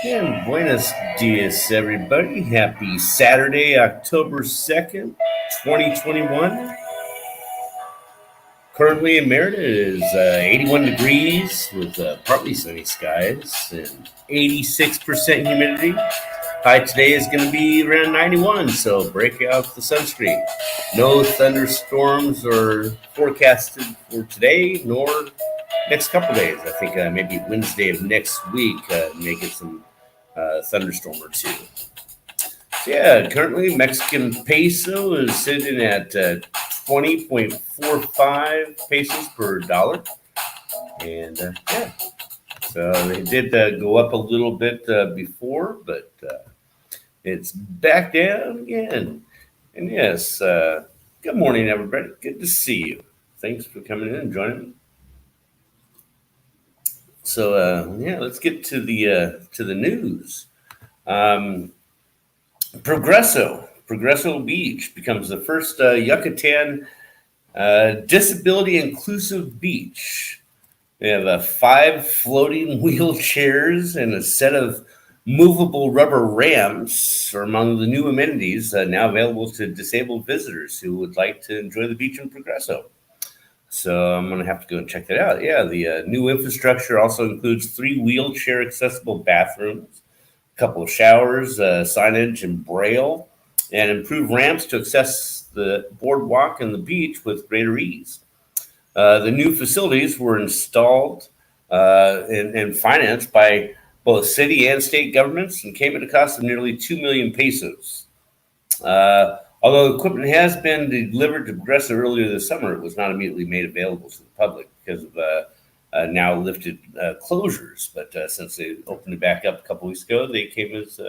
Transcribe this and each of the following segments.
And Buenos Dias, everybody. Happy Saturday, October 2nd, 2021. Currently in Merida it is 81 degrees with partly sunny skies and 86% humidity. High today is going to be around 91, so break out the sunscreen. No thunderstorms are forecasted for today nor next couple days. I think maybe Wednesday of next week may get some thunderstorm or two. So yeah, currently Mexican peso is sitting at 20.45 pesos per dollar. And yeah, so they did go up a little bit before, but it's back down again. And yes, good morning, everybody. Good to see you. Thanks for coming in and joining me. So yeah, let's get to the news. Um, Progreso Beach becomes the first Yucatan disability inclusive beach. They have 5 floating wheelchairs and a set of movable rubber ramps are among the new amenities now available to disabled visitors who would like to enjoy the beach in Progreso. So I'm going to have to go and check that out. Yeah, the new infrastructure also includes 3 wheelchair accessible bathrooms, a couple of showers, signage, and braille, and improved ramps to access the boardwalk and the beach with greater ease. The new facilities were installed and financed by both city and state governments and came at a cost of nearly 2 million pesos. Although equipment has been delivered to Progreso earlier this summer, it was not immediately made available to the public because of now lifted closures. But since they opened it back up a couple weeks ago, they came as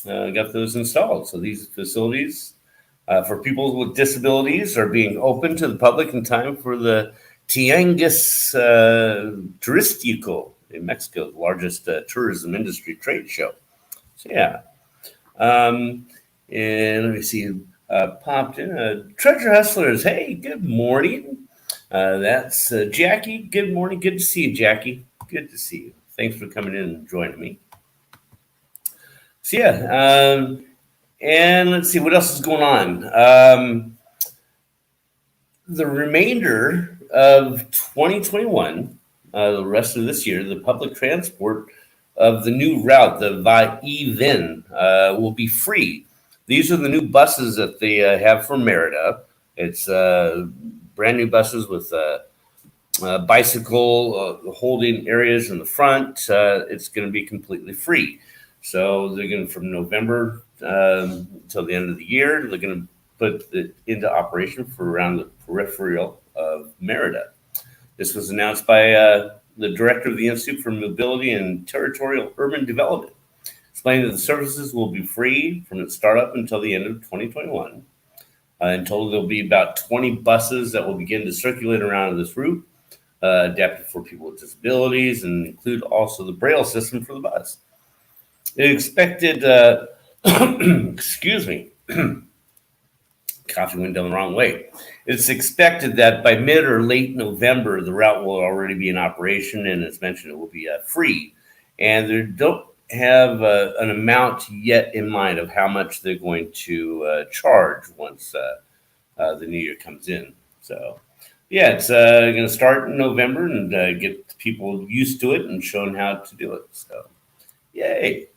got those installed. So these facilities for people with disabilities are being open to the public in time for the Tianguis Turístico in Mexico, the largest tourism industry trade show. So yeah. And let me see who popped in. Treasure Hustlers, hey, good morning. That's Jackie. Good morning. Good to see you, Jackie. Good to see you. Thanks for coming in and joining me. So, yeah, and let's see what else is going on. The remainder of 2021, the rest of this year, the public transport of the new route, the Va-E-Ven, will be free. These are the new buses that they have for Merida. It's brand new buses with bicycle holding areas in the front. It's going to be completely free. So they're going to, from November until the end of the year, they're going to put it into operation for around the peripheral of Merida. This was announced by the director of the Institute for Mobility and Territorial Urban Development, explaining that the services will be free from its startup until the end of 2021. In total, there'll be about 20 buses that will begin to circulate around this route, adapted for people with disabilities, and include also the braille system for the bus. It expected, excuse me, coffee went down the wrong way. It's expected that by mid or late November, the route will already be in operation, and as mentioned, it will be free. And they don't have an amount yet in mind of how much they're going to charge once the new year comes in. So, yeah, it's going to start in November and get people used to it and shown how to do it. So, yay.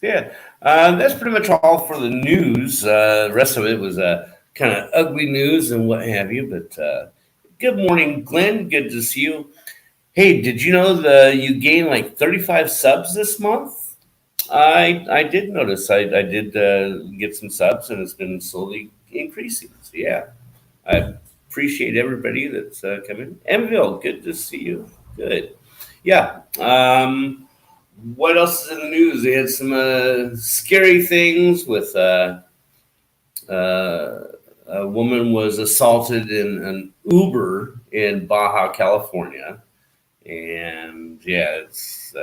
Yeah, that's pretty much all for the news. The rest of it was kind of ugly news and what have you. But good morning, Glenn. Good to see you. Hey, did you know you gained like 35 subs this month? I did notice. I did get some subs, and it's been slowly increasing. So yeah, I appreciate everybody that's coming. Emville, good to see you. Good. Yeah. What else is in the news? They had some scary things with a woman was assaulted in an Uber in Baja California. And yeah, it's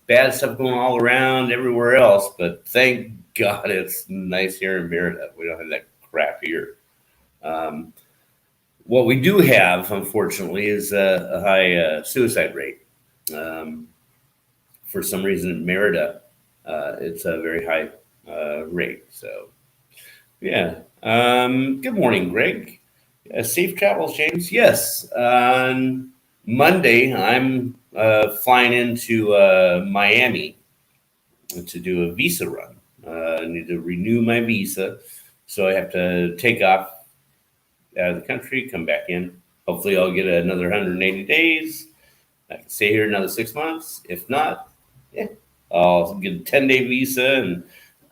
bad stuff going all around everywhere else, but thank God it's nice here in Merida. We don't have that crap here. What we do have, unfortunately, is a high suicide rate. For some reason in Merida, it's a very high rate. So, yeah. Good morning, Greg. Safe travels, James. Yes. On Monday, I'm flying into Miami to do a visa run. I need to renew my visa, so I have to take off out of the country, come back in. Hopefully, I'll get another 180 days. I can stay here another 6 months. If not, yeah, I'll get a 10-day visa and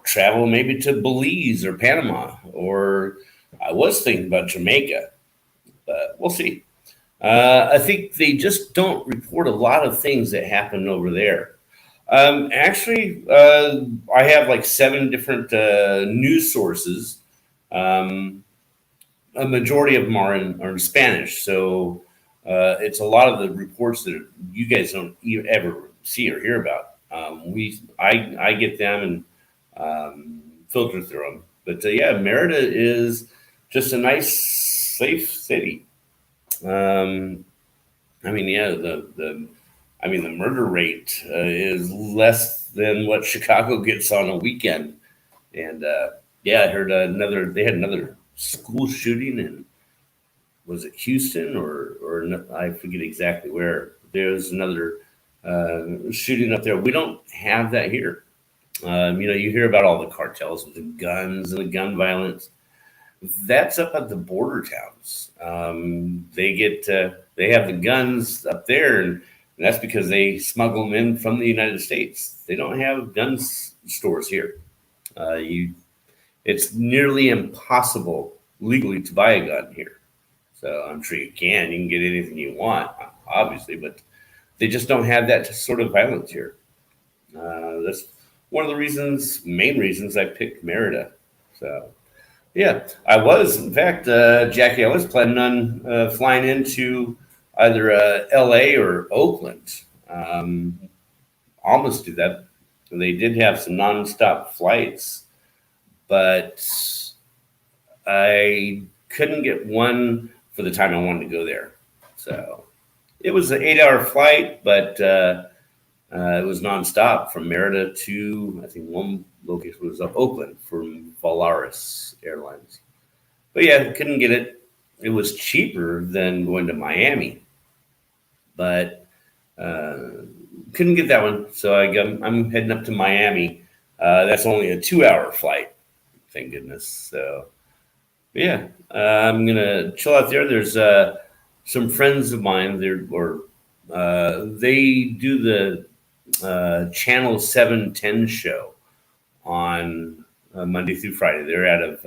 travel maybe to Belize or Panama, or I was thinking about Jamaica, but we'll see. I think they just don't report a lot of things that happen over there. Actually, I have like 7 different news sources. Um, a majority of them are in Spanish, so it's a lot of the reports that you guys don't ever see or hear about. I get them and filter through them. But yeah, Merida is just a nice, safe city. Um, I mean, yeah, the murder rate is less than what Chicago gets on a weekend. And yeah, I heard they had another school shooting in, was it Houston or I forget exactly where. There's another shooting up there. We don't have that here. You hear about all the cartels with the guns and the gun violence. That's up at the border towns. They have the guns up there, and that's because they smuggle them in from the United States. They don't have stores here. You It's nearly impossible legally to buy a gun here. So I'm sure you can. You can get anything you want, obviously, but they just don't have that sort of violence here. That's one of the main reasons I picked Merida. So yeah, in fact, Jackie, I was planning on flying into either LA or Oakland. Almost do that. They did have some nonstop flights, but I couldn't get one for the time I wanted to go there. So it was an 8-hour flight, but it was nonstop from Merida to, I think one location was up Oakland from Volaris Airlines. But yeah, couldn't get it. It was cheaper than going to Miami, but couldn't get that one. So I'm heading up to Miami. That's only a 2-hour flight, thank goodness. So yeah, I'm gonna chill out there. There's some friends of mine. They do the Channel 710 show on Monday through Friday. They're out of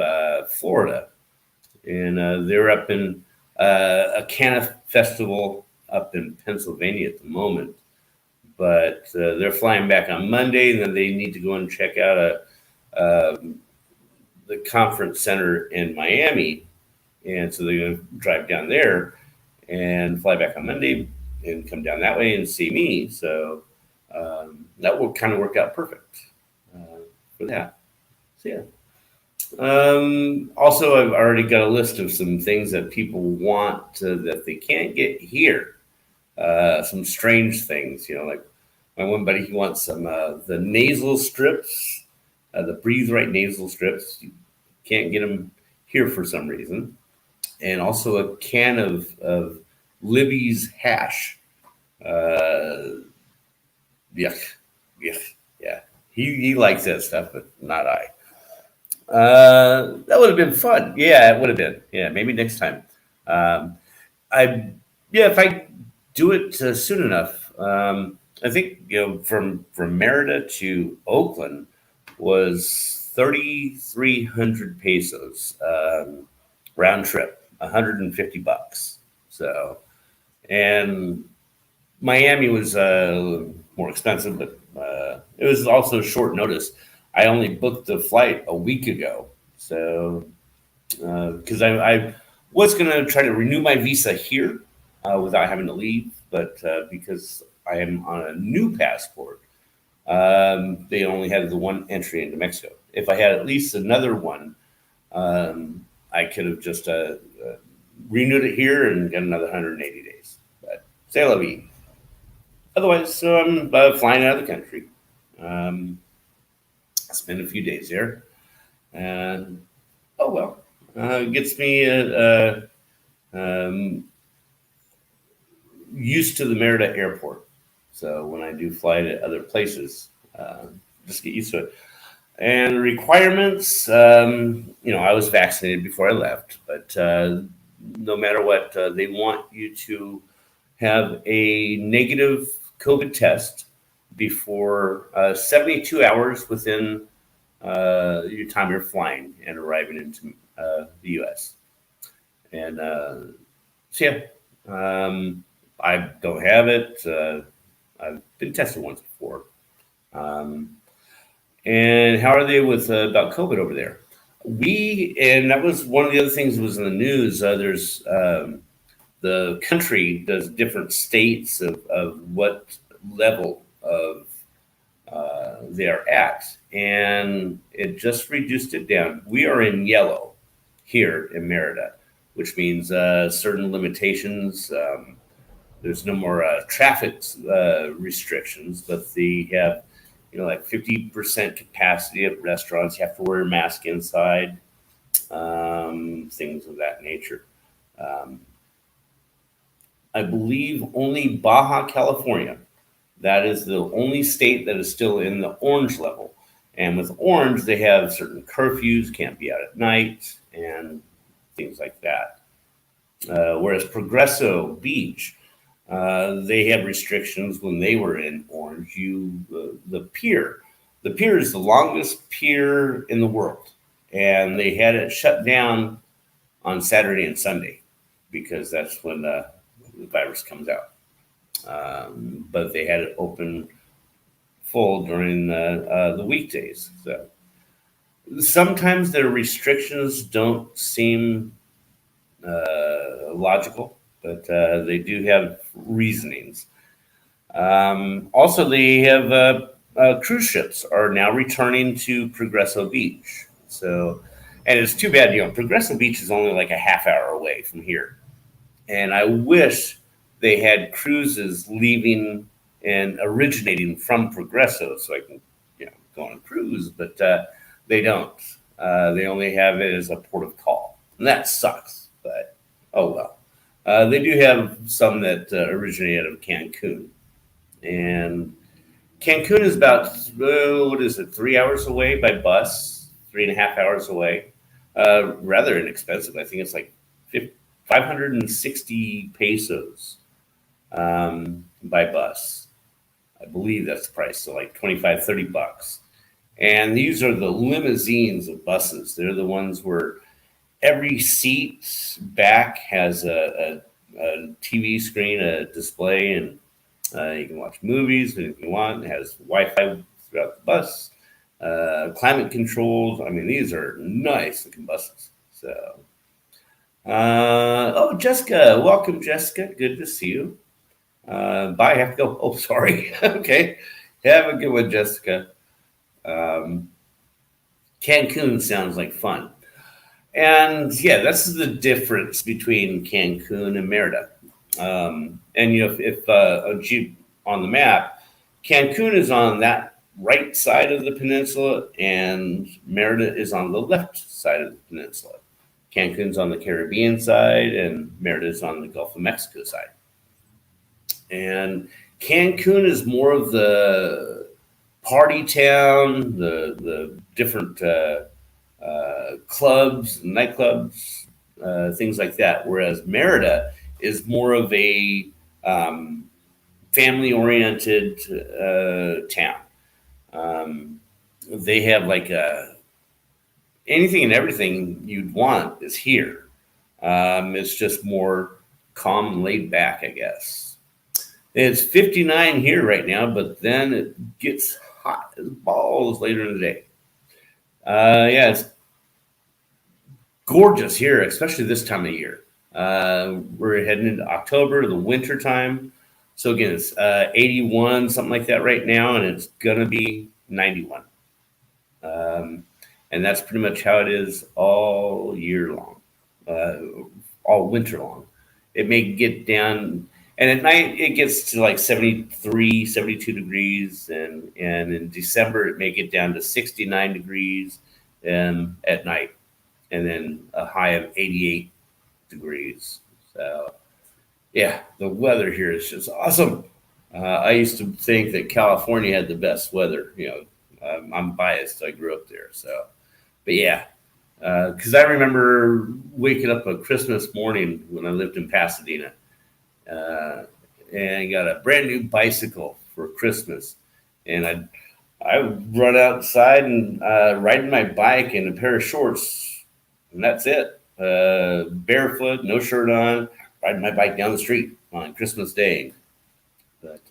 Florida, and they're up in a Canna Festival up in Pennsylvania at the moment. But they're flying back on Monday, and then they need to go and check out the conference center in Miami, and so they're going to drive down there and fly back on Monday and come down that way and see me. So that will kind of work out perfect for that. So yeah. Also, I've already got a list of some things that people want that they can't get here. Some strange things, like my one buddy, he wants some the nasal strips, the Breathe Right nasal strips. You can't get them here for some reason, and also a can of Libby's hash. Yuck, yuck, yeah. He likes that stuff, but not I. That would have been fun. Yeah, it would have been. Yeah, maybe next time. Um, I Yeah, if I do it soon enough. I think from Merida to Oakland was 3,300 pesos round trip, $150. So, and Miami was more expensive, but it was also short notice. I only booked the flight a week ago, so because I was going to try to renew my visa here without having to leave, but because I am on a new passport, they only had the one entry into Mexico. If I had at least another one, I could have just renewed it here and got another 180 days. But c'est la vie. Otherwise, so I'm flying out of the country. spend a few days there, and oh well, it gets me um, used to the Merida airport. So when I do fly to other places, just get used to it. And requirements, I was vaccinated before I left, but no matter what, they want you to have a negative COVID test before 72 hours within your time you're flying and arriving into the U.S. And so, yeah, I don't have it. I've been tested once before. Um, and how are they with about COVID over there? And that was one of the other things that was in the news. There's the country does different states of what level of they are at, and it just reduced it down. We are in yellow here in Merida, which means certain limitations. There's no more traffic restrictions, but they have, like 50% capacity at restaurants. You have to wear a mask inside, things of that nature. Um, I believe only Baja California, that is the only state that is still in the orange level. And with orange, they have certain curfews, can't be out at night, and things like that. Whereas Progreso Beach, they have restrictions when they were in orange. The pier is the longest pier in the world, and they had it shut down on Saturday and Sunday because that's when the virus comes out. But they had it open full during the weekdays. So sometimes their restrictions don't seem logical, but they do have reasonings. Also, they have cruise ships are now returning to Progreso Beach. So, and it's too bad, Progreso Beach is only like a half hour away from here. And I wish they had cruises leaving and originating from Progreso so I can, go on a cruise, but they don't. They only have it as a port of call. And that sucks, but oh well. They do have some that originate out of Cancun. And Cancun is about, 3 hours away by bus, 3.5 hours away. Rather inexpensive. I think it's like 560 pesos by bus. I believe that's the price. So like 25, $30. And these are the limousines of buses. They're the ones where every seat back has a TV screen, a display, and you can watch movies if you want. It has Wi-Fi throughout the bus, climate controlled. I mean, these are nice looking buses. So, Jessica, welcome, Jessica. Good to see you. Bye. I have to go. Oh, sorry. Okay. Have a good one, Jessica. Cancun sounds like fun. And yeah, that's the difference between Cancun and Merida. And if on the map, Cancun is on that right side of the peninsula, and Merida is on the left side of the peninsula. Cancun's on the Caribbean side, and Merida is on the Gulf of Mexico side. And Cancun is more of the party town, the different clubs, nightclubs, things like that. Whereas Merida is more of a family-oriented town. They have like anything and everything you'd want is here. It's just more calm and laid back, I guess. It's 59 here right now, but then it gets hot as balls later in the day. Yeah, it's gorgeous here, especially this time of year. We're heading into October, the winter time. So again, it's 81, something like that right now, and it's gonna be 91. And that's pretty much how it is all year long, all winter long. It may get down, And at night it gets to like 73, 72 degrees, and in December it may get down to 69 degrees at night, and then a high of 88 degrees. So yeah, the weather here is just awesome. I used to think that California had the best weather. I'm biased. I grew up there, so. But yeah, because I remember waking up a Christmas morning when I lived in Pasadena, uh, and got a brand new bicycle for Christmas, and I would run outside and riding my bike in a pair of shorts, and that's it. Barefoot, no shirt on, riding my bike down the street on Christmas Day. But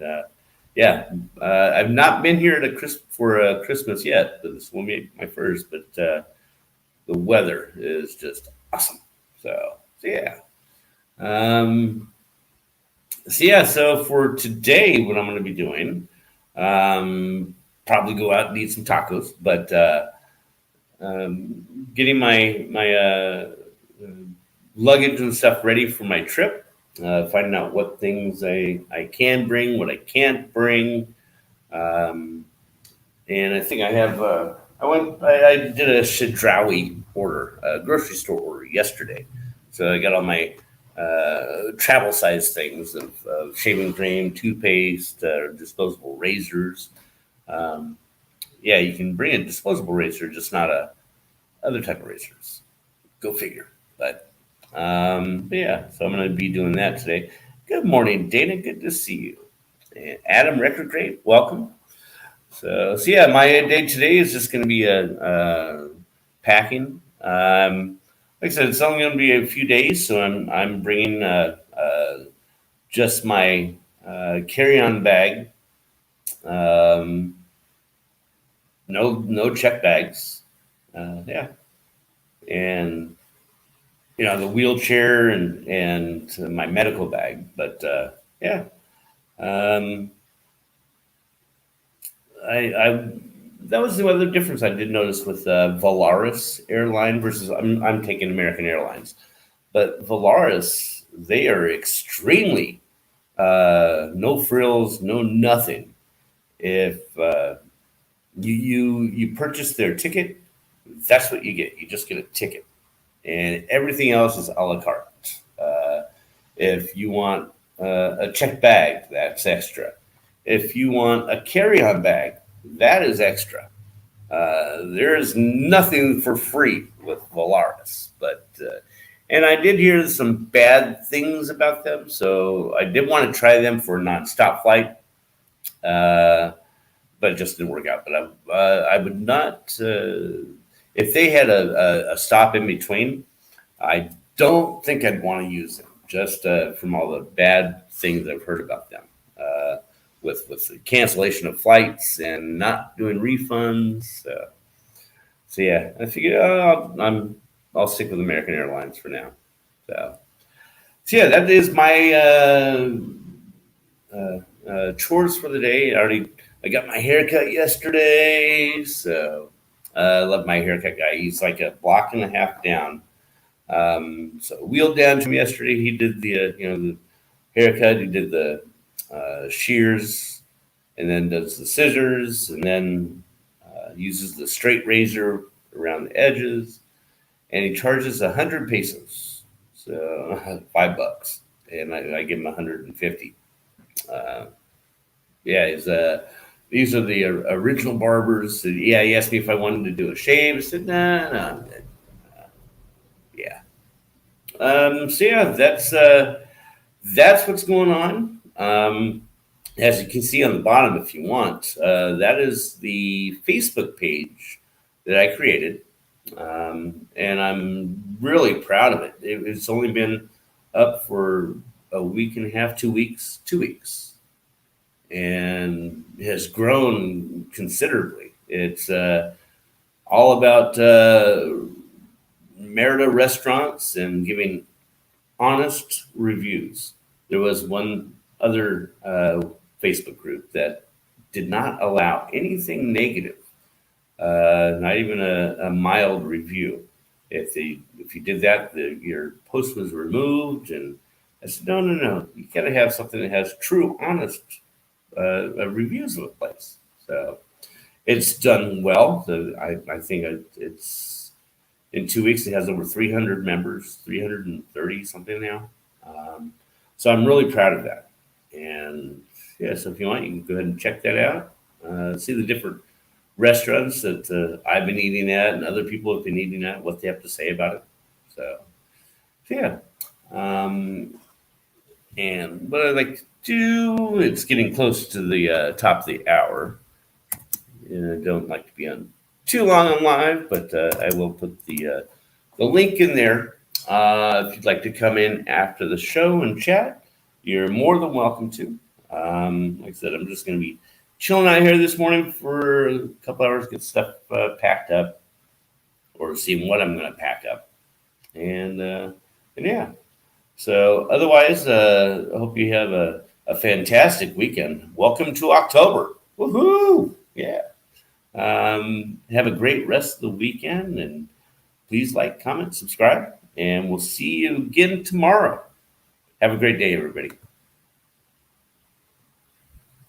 yeah, I've not been here for Christmas yet, but this will be my first. But the weather is just awesome. So yeah. Um, so for today, what I'm going to be doing, probably go out and eat some tacos, but getting my luggage and stuff ready for my trip, finding out what things I can bring, what I can't bring. Um, and I think I have, I did a Chedraui order, a grocery store order yesterday. So I got all my travel size things of shaving cream, toothpaste, disposable razors. Um, yeah, you can bring a disposable razor, just not a other type of razors. Go figure. But yeah, so I'm going to be doing that today. Good morning, Dana. Good to see you. And Adam Record Great, welcome. So yeah, my day today is just going to be packing. Like I said, it's only going to be a few days, so I'm bringing just my carry-on bag. Um, no check bags. Yeah, and the wheelchair and my medical bag. But yeah, um, I that was the other difference I did notice with Volaris airline versus I'm taking American Airlines, but Volaris, they are extremely no frills, no nothing. If you purchase their ticket, that's what you get. You just get a ticket, and everything else is a la carte. Uh, if you want a check bag, that's extra. If you want a carry-on bag, that is extra. There is nothing for free with Volaris, but and I did hear some bad things about them, so I did want to try them for a nonstop flight, uh, but it just didn't work out. But I would not if they had a stop in between. I don't think I'd want to use them just from all the bad things I've heard about them. With the cancellation of flights and not doing refunds. So yeah, I figured I'll stick with American Airlines for now. So yeah, that is my chores for the day. I got my haircut yesterday, so I love my haircut guy. He's like a block and a half down. So wheeled down to him yesterday. He did the haircut. He did the shears, and then does the scissors, and then uses the straight razor around the edges, and he charges 100 pesos, so $5, and I give him 150. Uh, yeah, these are the original barbers. Yeah, he asked me if I wanted to do a shave. I said, nah, no. Yeah. So yeah, that's what's going on. As you can see on the bottom, if you want, that is the Facebook page that I created, and I'm really proud of it. It's only been up for a week and a half, 2 weeks, 2 weeks, and has grown considerably. It's all about Merida restaurants and giving honest reviews. There was one other Facebook group that did not allow anything negative, not even a mild review. If you did that, your post was removed, and I said, no. You got to have something that has true, honest reviews of the place. So it's done well. I think it's in 2 weeks, it has over 300 members, 330 something now. So I'm really proud of that. And yeah, so if you want, you can go ahead and check that out. See the different restaurants that I've been eating at and other people have been eating at, what they have to say about it. So yeah. Um, and what I like to do, it's getting close to the top of the hour. I don't like to be on too long on live, but I will put the link in there. If you'd like to come in after the show and chat, you're more than welcome to. Like I said, I'm just going to be chilling out here this morning for a couple hours, get stuff packed up, or seeing what I'm going to pack up, and yeah. So otherwise, I hope you have a fantastic weekend. Welcome to October. Woohoo! Yeah. Have a great rest of the weekend, and please like, comment, subscribe, and we'll see you again tomorrow. Have a great day, everybody.